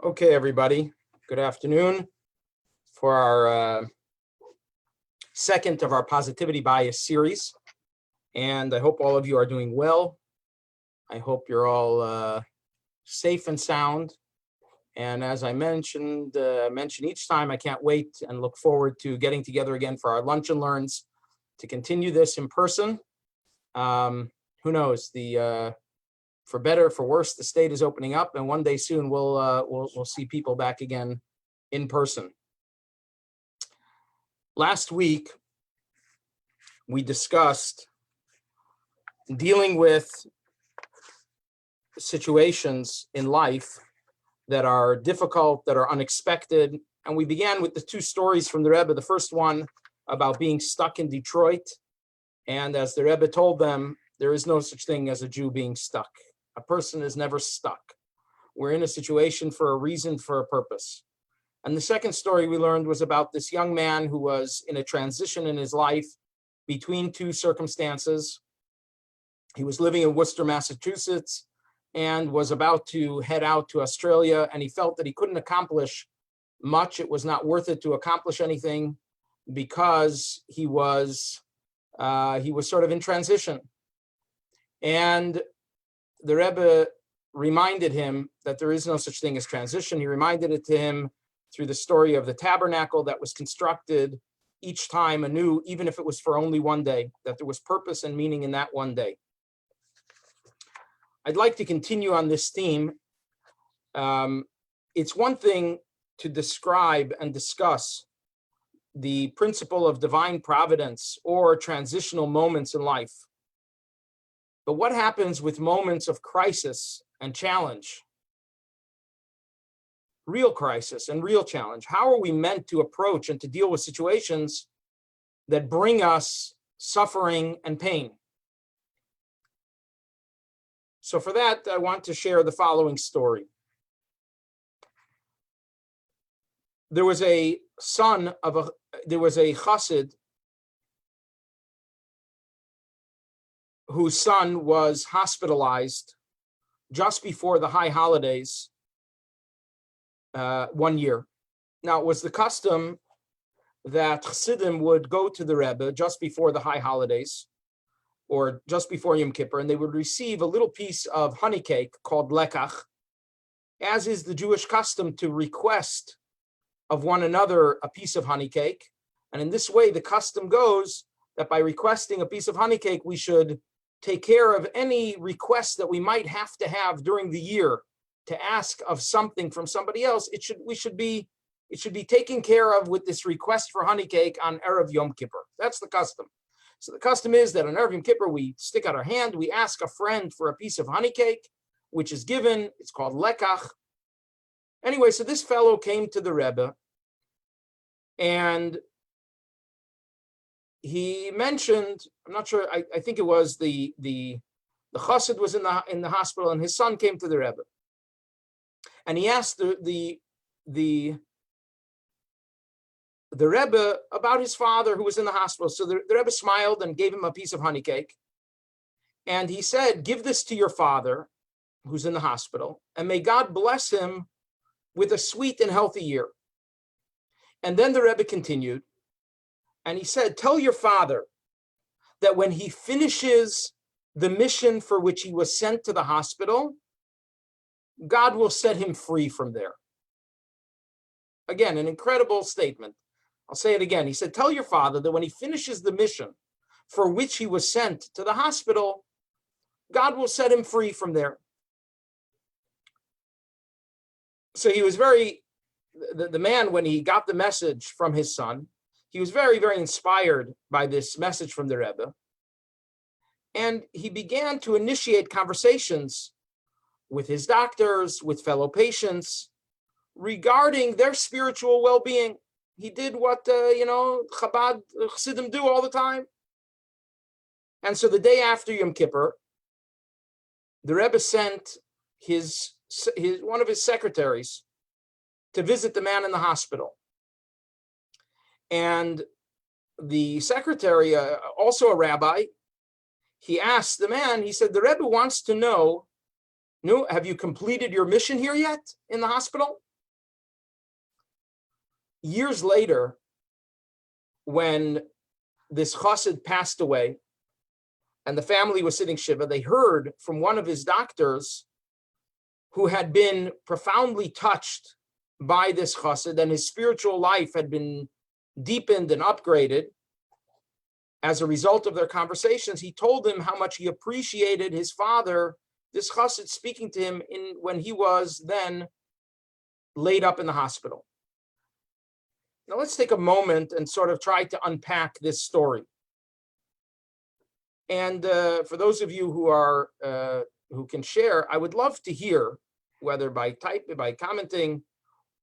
Okay, everybody, good afternoon for our second of our Positivity Bias series. And I hope all of you are doing well. I hope you're all safe and sound. And as I mention each time, I can't wait and look forward to getting together again for our Lunch and Learns to continue this in person. Who knows, for better, for worse, the state is opening up, and one day soon we'll see people back again in person. Last week, we discussed dealing with situations in life that are difficult, that are unexpected, and we began with the two stories from the Rebbe. The first one about being stuck in Detroit, and as the Rebbe told them, there is no such thing as a Jew being stuck. A person is never stuck. We're in a situation for a reason, for a purpose. And the second story we learned was about this young man who was in a transition in his life between two circumstances. He was living in Worcester, Massachusetts, and was about to head out to Australia, and he felt that he couldn't accomplish much. It was not worth it to accomplish anything because he was sort of in transition. And the Rebbe reminded him that there is no such thing as transition. He reminded it to him through the story of the tabernacle that was constructed each time anew, even if it was for only one day, that there was purpose and meaning in that one day. I'd like to continue on this theme. It's one thing to describe and discuss the principle of divine providence or transitional moments in life. But what happens with moments of crisis and challenge? Real crisis and real challenge. How are we meant to approach and to deal with situations that bring us suffering and pain? So for that, I want to share the following story. There was a chassid whose son was hospitalized just before the high holidays one year. Now, it was the custom that chassidim would go to the Rebbe just before the high holidays, or just before Yom Kippur, and they would receive a little piece of honey cake called lekach, as is the Jewish custom to request of one another a piece of honey cake. And in this way, the custom goes that by requesting a piece of honey cake, we should take care of any requests that we might have to have during the year to ask of something from somebody else. It should be taken care of with this request for honey cake on Erev Yom Kippur. That's the custom. So the custom is that on Erev Yom Kippur, we stick out our hand, we ask a friend for a piece of honey cake, which is given. It's called lekach. Anyway, so this fellow came to the Rebbe, and he mentioned, I'm not sure, I think it was the chassid was in the hospital, and his son came to the Rebbe, and he asked the Rebbe about his father who was in the hospital. So the Rebbe smiled and gave him a piece of honey cake, and he said, "Give this to your father who's in the hospital, and may God bless him with a sweet and healthy year." And then the Rebbe continued, and he said, "Tell your father that when he finishes the mission for which he was sent to the hospital, God will set him free from there." Again, an incredible statement. I'll say it again. He said, "Tell your father that when he finishes the mission for which he was sent to the hospital, God will set him free from there." So he was the man, when he got the message from his son, he was very, very inspired by this message from the Rebbe. And he began to initiate conversations with his doctors, with fellow patients, regarding their spiritual well-being. He did what, Chabad Chassidim do all the time. And so the day after Yom Kippur, the Rebbe sent one of his secretaries to visit the man in the hospital. And the secretary, also a rabbi, he asked the man, he said, "The Rebbe wants to know, have you completed your mission here yet in the hospital?" Years later, when this chassid passed away and the family was sitting Shiva, they heard from one of his doctors who had been profoundly touched by this chassid, and his spiritual life had been deepened and upgraded as a result of their conversations. He told him how much he appreciated his father, this chassid, speaking to him when he was then laid up in the hospital. Now let's take a moment and sort of try to unpack this story. And for those of you who can share, I would love to hear, whether by commenting,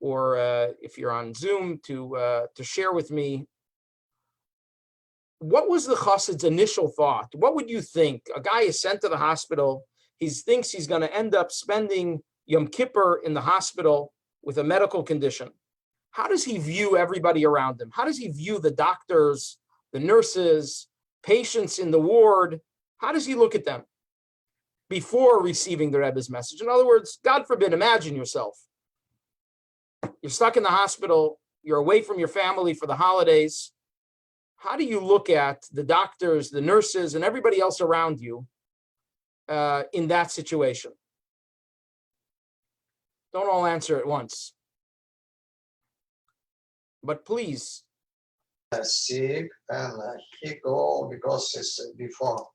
or if you're on Zoom, to share with me, what was the chassid's initial thought? What would you think? A guy is sent to the hospital. He thinks he's going to end up spending Yom Kippur in the hospital with a medical condition. How does he view everybody around him? How does he view the doctors, the nurses, patients in the ward? How does he look at them before receiving the Rebbe's message? In other words, God forbid, imagine yourself. You're stuck in the hospital. You're away from your family for the holidays. How do you look at the doctors, the nurses, and everybody else around you in that situation? Don't all answer at once. But please. Sick, and he go because it's before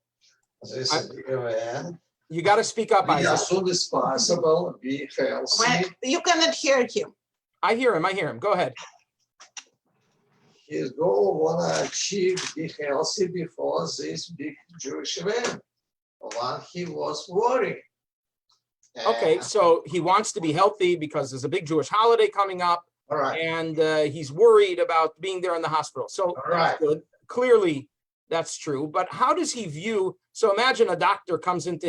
this event. You got to speak up, Isaac. As soon as possible, be healthy. Well, you cannot hear him. I hear him. Go ahead. His goal wanna achieve be healthy before this big Jewish event. While he was worried. Okay, so he wants to be healthy because there's a big Jewish holiday coming up. All right. And he's worried about being there in the hospital. So that's good. Clearly, that's true. But how does he view? So imagine a doctor comes in,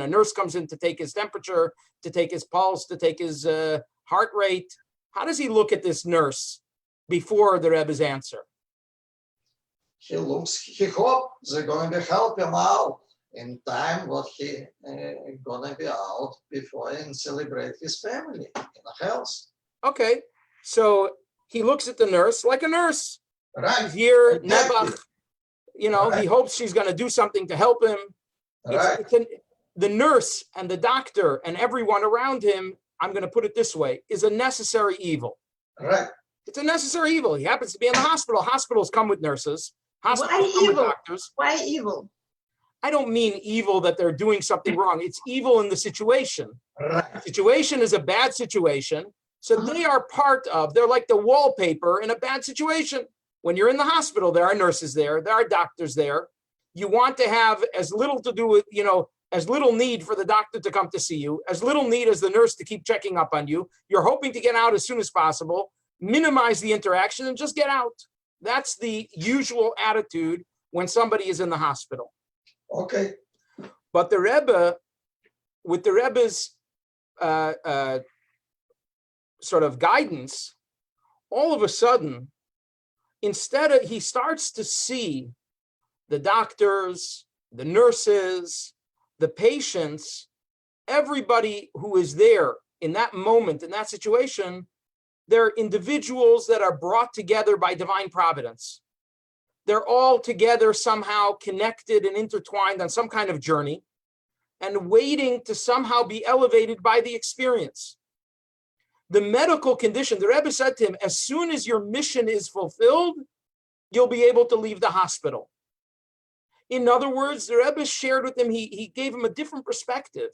a nurse comes in to take his temperature, to take his pulse, to take his heart rate. How does he look at this nurse before the Rebbe's answer? He hopes they're going to help him out in time what he gonna be out before and celebrate his family in the house. Okay, so he looks at the nurse like a nurse. Right. He's here, Exactly. Nebach, Right. He hopes she's going to do something to help him. Right. The nurse and the doctor and everyone around him, I'm going to put it this way, is a necessary evil. Right. It's a necessary evil. He happens to be in the hospital. Hospitals come with nurses. Hospitals come with doctors. Why evil? I don't mean evil that they're doing something wrong. It's evil in the situation. Right. The situation is a bad situation. So they are they're like the wallpaper in a bad situation. When you're in the hospital, there are nurses there. There are doctors there. You want to have as little to do with, as little need for the doctor to come to see you, as little need as the nurse to keep checking up on you. You're hoping to get out as soon as possible, minimize the interaction, and just get out. That's the usual attitude when somebody is in the hospital. Okay. But the Rebbe, with the Rebbe's sort of guidance, all of a sudden, he starts to see the doctors, the nurses, the patients, everybody who is there in that moment, in that situation, they're individuals that are brought together by divine providence. They're all together somehow connected and intertwined on some kind of journey and waiting to somehow be elevated by the experience. The medical condition, the Rebbe said to him, as soon as your mission is fulfilled, you'll be able to leave the hospital. In other words, the Rebbe shared with him, he gave him a different perspective.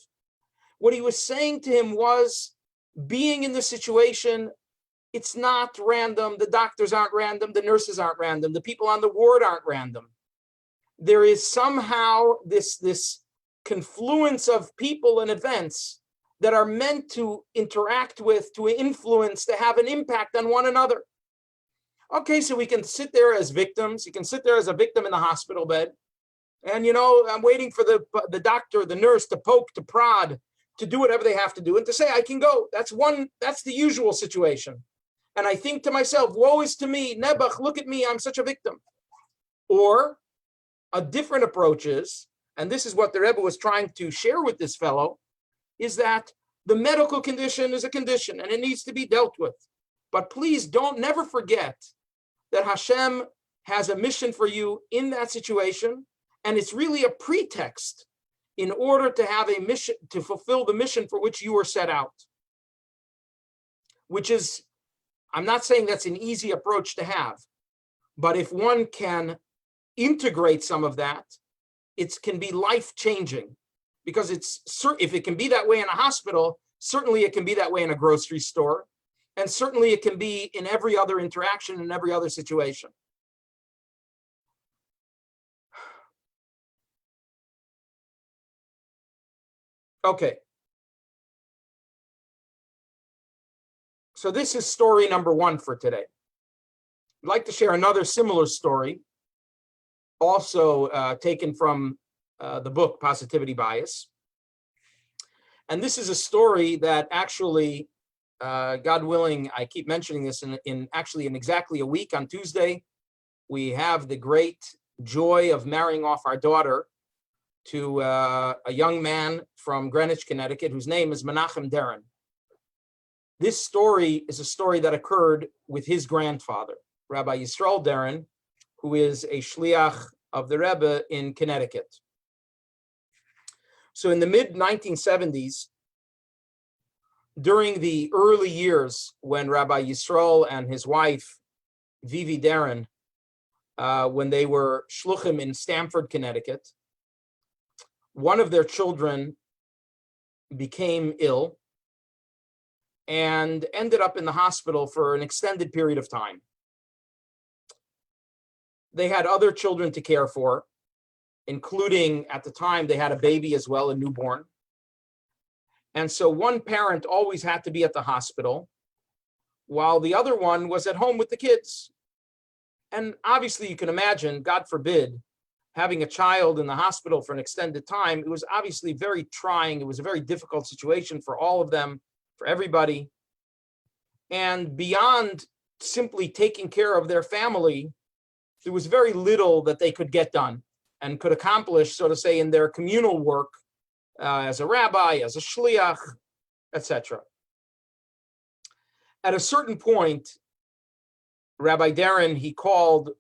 What he was saying to him was, being in the situation, it's not random. The doctors aren't random. The nurses aren't random. The people on the ward aren't random. There is somehow this confluence of people and events that are meant to interact with, to influence, to have an impact on one another. Okay, so we can sit there as victims. You can sit there as a victim in the hospital bed. And, I'm waiting for the doctor, the nurse to poke, to prod, to do whatever they have to do and to say, I can go. That's the usual situation. And I think to myself, woe is to me, Nebuch, look at me, I'm such a victim. Or a different approach is, and this is what the Rebbe was trying to share with this fellow, is that the medical condition is a condition and it needs to be dealt with. But please never forget that Hashem has a mission for you in that situation. And it's really a pretext in order to have a mission, to fulfill the mission for which you were set out. Which is, I'm not saying that's an easy approach to have, but if one can integrate some of that, it can be life-changing. Because if it can be that way in a hospital, certainly it can be that way in a grocery store, and certainly it can be in every other interaction, in every other situation. Okay. So this is story number 1 for today. I'd like to share another similar story, also taken from the book Positivity Bias. And this is a story that actually, God willing, I keep mentioning this in exactly a week on Tuesday, we have the great joy of marrying off our daughter to a young man from Greenwich, Connecticut, whose name is Menachem Deren. This story is a story that occurred with his grandfather, Rabbi Yisrael Deren, who is a shliach of the Rebbe in Connecticut. So in the mid-1970s, during the early years when Rabbi Yisrael and his wife, Vivi Deren, when they were shluchim in Stamford, Connecticut, one of their children became ill and ended up in the hospital for an extended period of time. They had other children to care for, including, at the time, they had a baby as well, a newborn. And so one parent always had to be at the hospital, while the other one was at home with the kids. And obviously, you can imagine, God forbid, having a child in the hospital for an extended time. It was obviously very trying. It was a very difficult situation for all of them, for everybody. And beyond simply taking care of their family, there was very little that they could get done and could accomplish, so to say, in their communal work as a rabbi, as a shliach, etc. At a certain point, Rabbi Deren, he called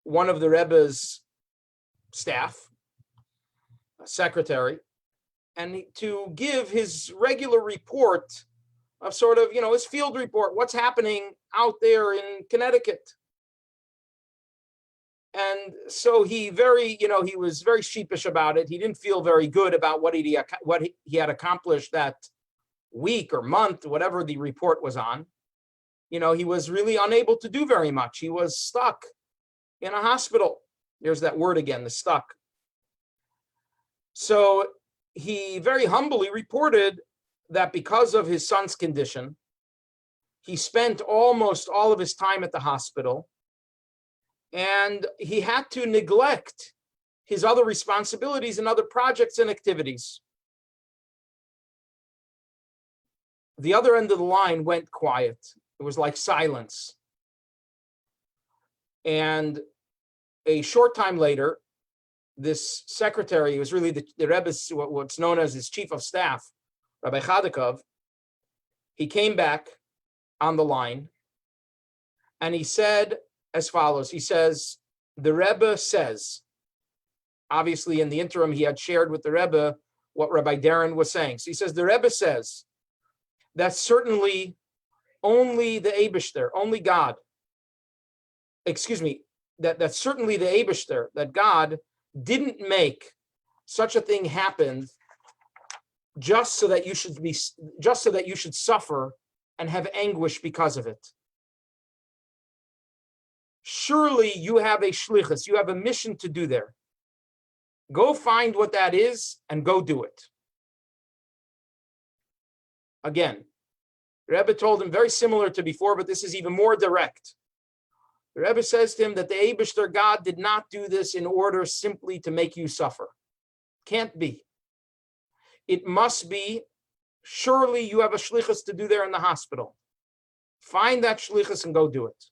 one of the Rebbe's staff, a secretary, and to give his regular report of sort of, his field report, what's happening out there in Connecticut. And so he was very sheepish about it. He didn't feel very good about what he had accomplished that week or month, whatever the report was on. He was really unable to do very much. He was stuck in a hospital. There's that word again, the stuck. So he very humbly reported that because of his son's condition, he spent almost all of his time at the hospital, and he had to neglect his other responsibilities and other projects and activities. The other end of the line went quiet. It was like silence. And a short time later, this secretary, was really the Rebbe's, what's known as his chief of staff, Rabbi Chadakov, he came back on the line and he said as follows. He says, the Rebbe says, obviously in the interim, he had shared with the Rebbe what Rabbi Deren was saying. So he says, the Rebbe says that certainly only the Eibishter, only God, that certainly the Eibishter, that God didn't make such a thing happen just so that you should suffer and have anguish because of it. Surely you have a shlichus, you have a mission to do there. Go find what that is and go do it. Again, the Rebbe told him very similar to before, but this is even more direct. The Rebbe says to him that the Eibishter God did not do this in order simply to make you suffer. Can't be. It must be, surely you have a shlichus to do there in the hospital. Find that shlichus and go do it.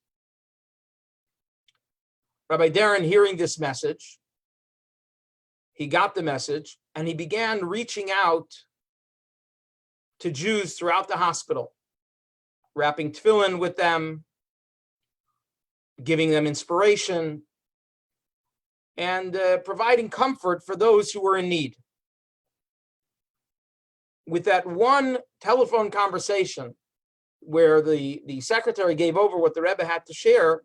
Rabbi Deren, hearing this message, he got the message and he began reaching out to Jews throughout the hospital, wrapping tefillin with them, giving them inspiration, and providing comfort for those who were in need. With that one telephone conversation where the secretary gave over what the Rebbe had to share,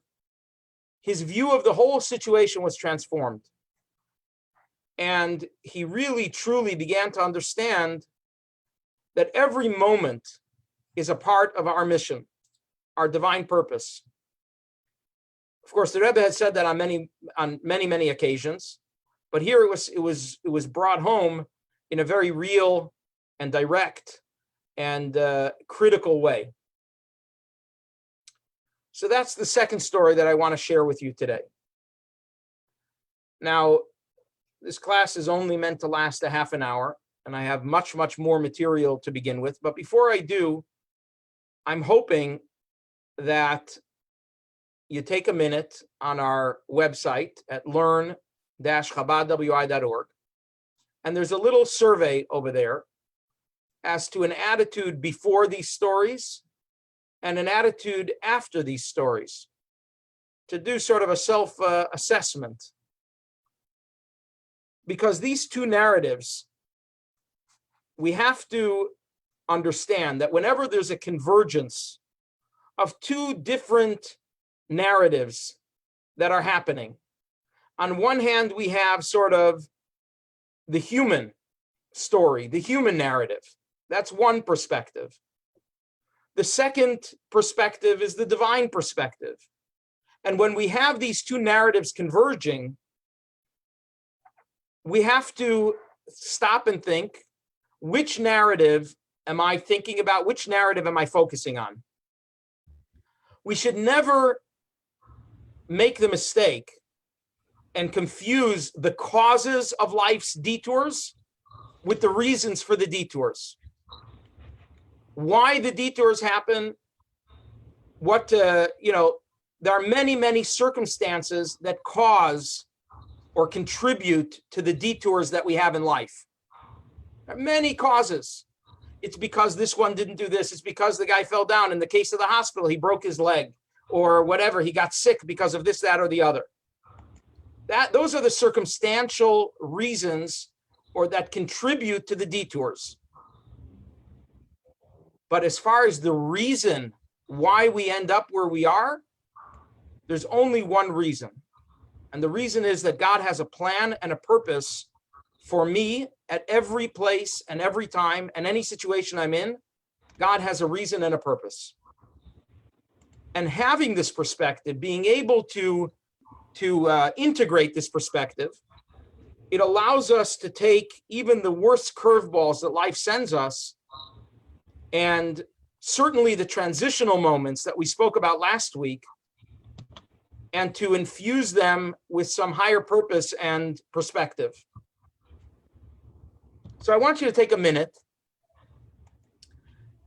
his view of the whole situation was transformed. And he really, truly began to understand that every moment is a part of our mission, our divine purpose. Of course, the Rebbe had said that on many occasions, but here it was brought home in a very real and direct and critical way. So that's the second story that I want to share with you today. Now, this class is only meant to last a half an hour, and I have much more material to begin with. But before I do, I'm hoping that you take a minute on our website at learn-chabadwi.org, and there's a little survey over there as to an attitude before these stories and an attitude after these stories, to do sort of a self-assessment. Because these two narratives, we have to understand that whenever there's a convergence of two different narratives that are happening, on one hand, we have sort of the human story, the human narrative. That's one perspective. The second perspective is the divine perspective. And when we have these two narratives converging, we have to stop and think, which narrative am I thinking about? Which narrative am I focusing on? We should never make the mistake and confuse the causes of life's detours with the reasons for the detours. Why the detours happen, there are many circumstances that cause or contribute to the detours that we have in life. There are many causes. It's because this one didn't do this. It's because the guy fell down. In the case of the hospital, he broke his leg, or whatever. He got sick because of this, that, or the other. Those are the circumstantial reasons or that contribute to the detours. But as far as the reason why we end up where we are, there's only one reason. And the reason is that God has a plan and a purpose for me at every place and every time and any situation I'm in. God has a reason and a purpose. And having this perspective, being able to integrate this perspective, it allows us to take even the worst curveballs that life sends us, and certainly the transitional moments that we spoke about last week, and to infuse them with some higher purpose and perspective. So I want you to take a minute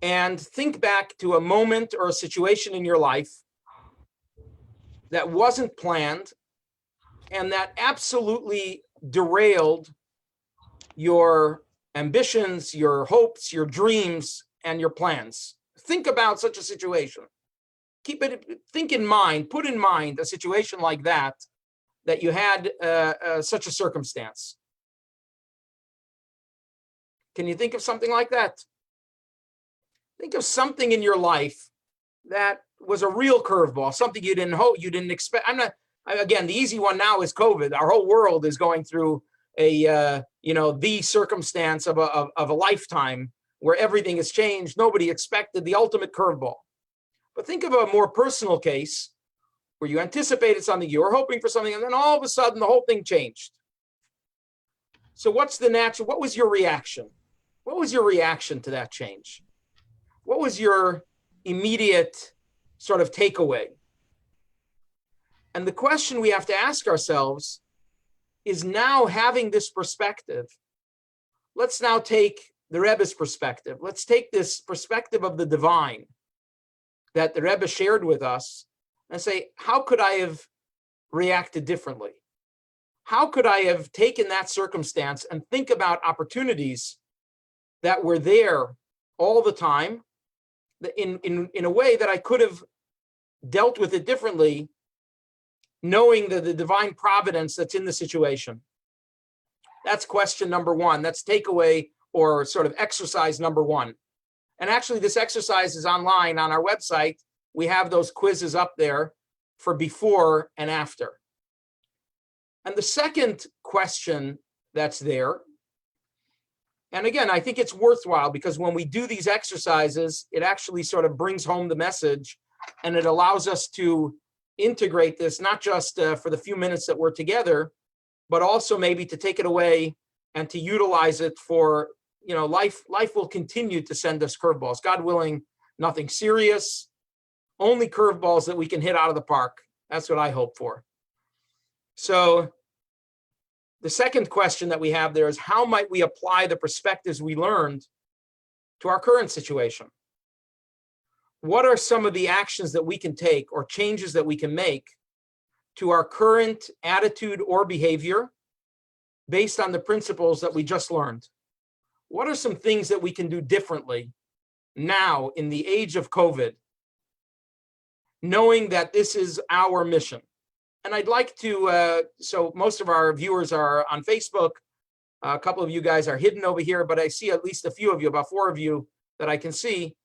and think back to a moment or a situation in your life that wasn't planned and that absolutely derailed your ambitions, your hopes, your dreams, and your plans. Think about such a situation. Think in mind, put in mind a situation like that you had such a circumstance. Can you think of something like that? Think of something in your life that was a real curveball, something you didn't hope, you didn't expect. Again, the easy one now is COVID. Our whole world is going through the circumstance of a lifetime where everything has changed. Nobody expected the ultimate curveball. But think of a more personal case where you anticipated something, you were hoping for something, and then all of a sudden the whole thing changed. So what was your reaction? What was your reaction to that change? What was your immediate sort of takeaway? And the question we have to ask ourselves is, now having this perspective, let's now take the Rebbe's perspective. Let's take this perspective of the divine that the Rebbe shared with us and say, how could I have reacted differently? How could I have taken that circumstance and think about opportunities that were there all the time in a way that I could have dealt with it differently, knowing the divine providence that's in the situation. That's question number one. That's takeaway or sort of exercise number one. And actually, this exercise is online on our website. We have those quizzes up there for before and after. And the second question that's there, and again, I think it's worthwhile because when we do these exercises, it actually sort of brings home the message and it allows us to integrate this, not just for the few minutes that we're together, but also maybe to take it away and to utilize it for, life will continue to send us curveballs. God willing, nothing serious, only curveballs that we can hit out of the park. That's what I hope for. So the second question that we have there is, how might we apply the perspectives we learned to our current situation? What are some of the actions that we can take or changes that we can make to our current attitude or behavior based on the principles that we just learned? What are some things that we can do differently now in the age of COVID, knowing that this is our mission? And I'd like to, so most of our viewers are on Facebook. A couple of you guys are hidden over here, but I see at least a few of you, about 4 of you that I can see.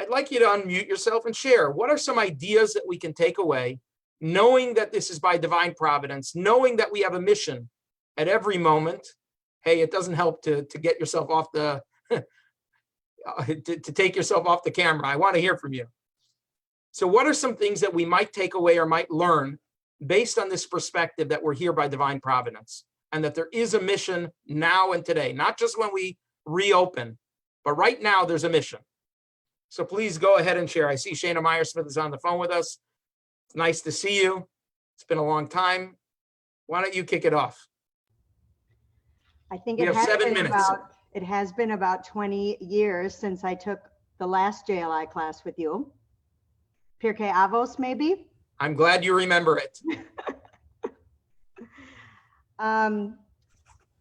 I'd like you to unmute yourself and share. What are some ideas that we can take away, knowing that this is by divine providence, knowing that we have a mission at every moment? Hey, it doesn't help to get yourself off the, to take yourself off the camera. I want to hear from you. So what are some things that we might take away or might learn based on this perspective that we're here by divine providence and that there is a mission now and today, not just when we reopen, but right now there's a mission. So please go ahead and share. I see Shana Meyer-Smith is on the phone with us. It's nice to see you. It's been a long time. Why don't you kick it off? I think We it have has 7 been minutes. it has been about 20 years since I took the last JLI class with you. Pirkei Avos, maybe? I'm glad you remember it.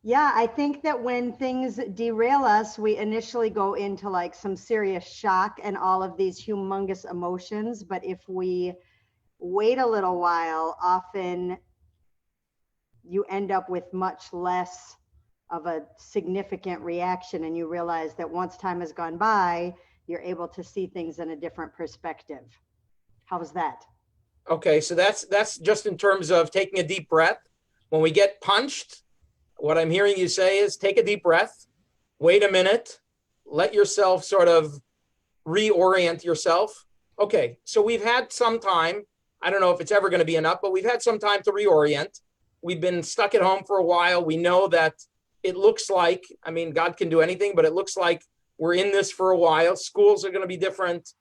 Yeah, I think that when things derail us, we initially go into like some serious shock and all of these humongous emotions. But if we wait a little while, often you end up with much less of a significant reaction, and you realize that once time has gone by, you're able to see things in a different perspective. How's that? Okay, so that's just in terms of taking a deep breath. When we get punched, what I'm hearing you say is take a deep breath, wait a minute, let yourself sort of reorient yourself. Okay, so we've had some time. I don't know if it's ever going to be enough, but we've had some time to reorient. We've been stuck at home for a while. We know that it looks like, I mean, God can do anything, but it looks like we're in this for a while. Schools are going to be different.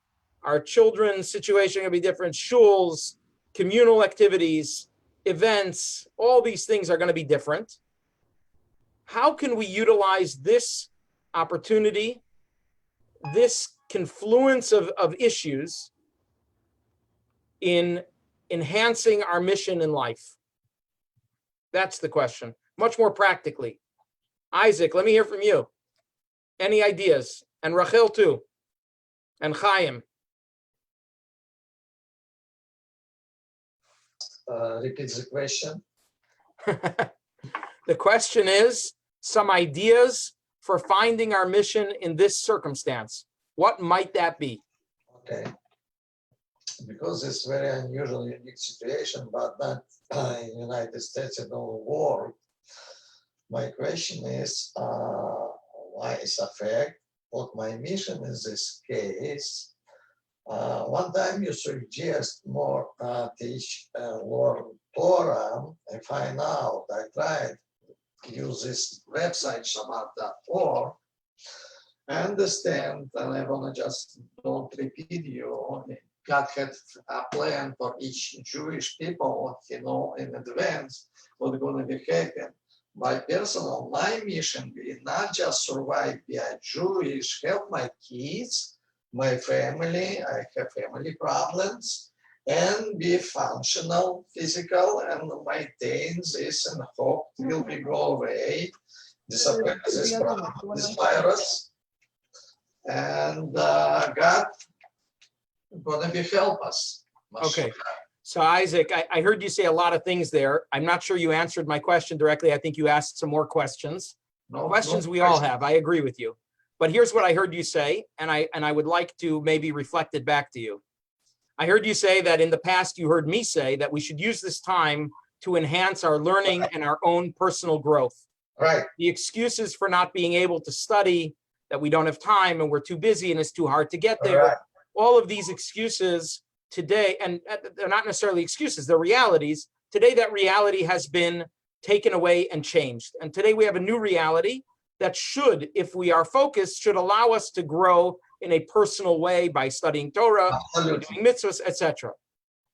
Our children's situation are going to be different. Shuls, communal activities, events, all these things are going to be different. How can we utilize this opportunity, this confluence of issues in enhancing our mission in life? That's the question, much more practically. Isaac, let me hear from you. Any ideas? And Rachel too, and Chaim. Repeat the question. The question is, some ideas for finding our mission in this circumstance. What might that be? Okay. Because it's very unusual, unique situation, but not in United States and the whole world. My question is, why is affect? What my mission in this case? One time you suggest more teach learn Torah. I find out, I tried to use this website Shabbat.org. I understand, and I want to just don't repeat you. God had a plan for each Jewish people, in advance what's going to be happening. My personal, my mission be not just survive, be a Jewish, help my kids, my family, I have family problems, and be functional, physical, and maintain this and hope will be go away, disappear this problem, this virus. And God gonna be help us. Okay. So Isaac, I heard you say a lot of things there. I'm not sure you answered my question directly. I think you asked some more questions. No, Questions no we all question. have. I agree with you. But here's what I heard you say, and I would like to maybe reflect it back to you. I heard you say that in the past, you heard me say that we should use this time to enhance our learning and our own personal growth. Right, The excuses for not being able to study, that we don't have time and we're too busy and it's too hard to get there. right, All of these excuses today, and they're not necessarily excuses, they're realities. Today, that reality has been taken away and changed. And today we have a new reality that should, if we are focused, should allow us to grow in a personal way by studying Torah, absolutely. doing mitzvahs, etc.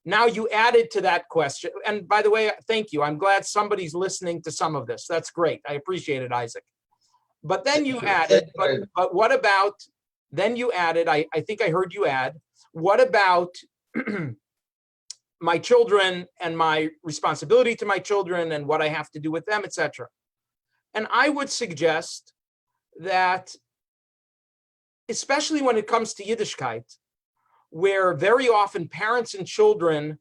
Now you added to that question. And by the way, thank you. I'm glad somebody's listening to some of this. That's great. I appreciate it, Isaac. But then you added, but what about, then you added, I think I heard you add, what about my children and my responsibility to my children and what I have to do with them, etc. And I would suggest that, especially when it comes to Yiddishkeit, where very often parents and children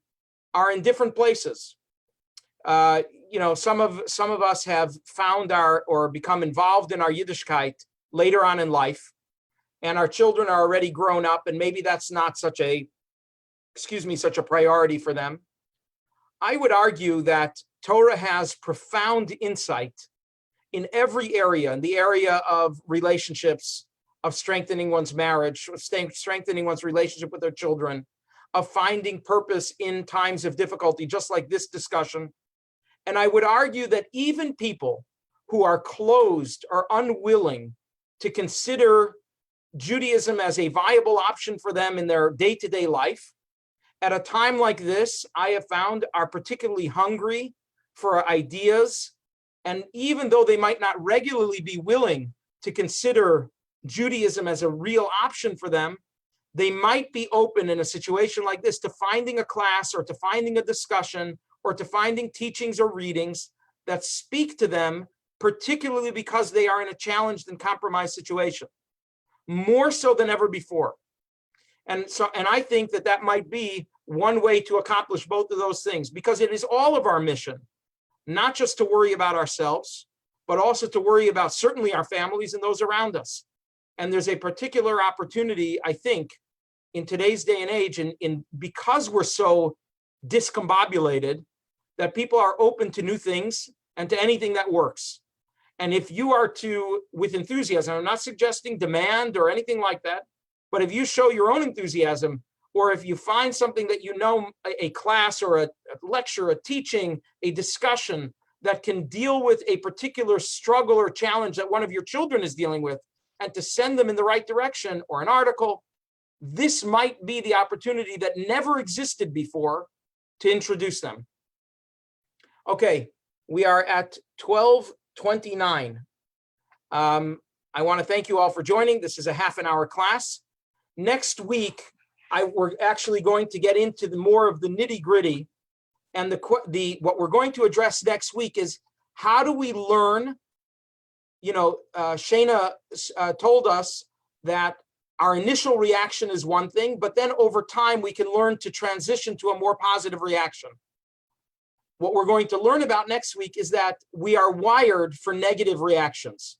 are in different places. Some of us have found or become involved in our Yiddishkeit later on in life, and our children are already grown up, and maybe that's not such a priority for them. I would argue that Torah has profound insight in every area, in the area of relationships, of strengthening one's marriage, of strengthening one's relationship with their children, of finding purpose in times of difficulty, just like this discussion. And I would argue that even people who are closed or unwilling to consider Judaism as a viable option for them in their day-to-day life, at a time like this, I have found are particularly hungry for ideas. And even though they might not regularly be willing to consider Judaism as a real option for them, they might be open in a situation like this to finding a class or to finding a discussion or to finding teachings or readings that speak to them, particularly because they are in a challenged and compromised situation, more so than ever before. And I think that might be one way to accomplish both of those things, because it is all of our mission, not just to worry about ourselves, but also to worry about certainly our families and those around us. And there's a particular opportunity, I think, in today's day and age, because we're so discombobulated, that people are open to new things and to anything that works. And if you are with enthusiasm, I'm not suggesting demand or anything like that, but if you show your own enthusiasm, or if you find something that a class or a lecture, a teaching, a discussion that can deal with a particular struggle or challenge that one of your children is dealing with, and to send them in the right direction, or an article, this might be the opportunity that never existed before to introduce them. Okay, we are at 12:29. I want to thank you all for joining. This is a half-an-hour class. Next week, we're actually going to get into more of the nitty-gritty, and what we're going to address next week is how do we learn. Shana told us that our initial reaction is one thing, but then over time we can learn to transition to a more positive reaction. What we're going to learn about next week is that we are wired for negative reactions.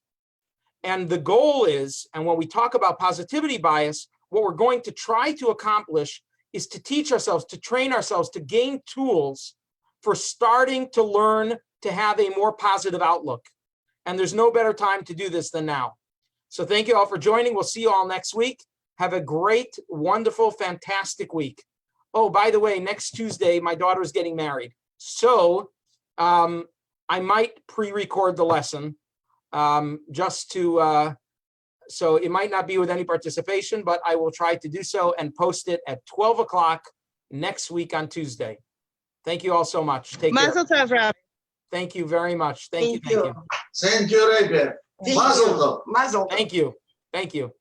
And the goal is, and when we talk about positivity bias, what we're going to try to accomplish is to teach ourselves, to train ourselves, to gain tools for starting to learn to have a more positive outlook. And there's no better time to do this than now. So thank you all for joining. We'll see you all next week. Have a great, wonderful, fantastic week. Oh, by the way, next Tuesday, my daughter is getting married. So I might pre-record the lesson so it might not be with any participation, but I will try to do so and post it at 12 o'clock next week on Tuesday. Thank you all so much. Take care. Mazel tov, Rabbi. Thank you very much. Thank you. Thank you, Rebbe. Mazel tov. Mazel tov. Thank you. Thank you.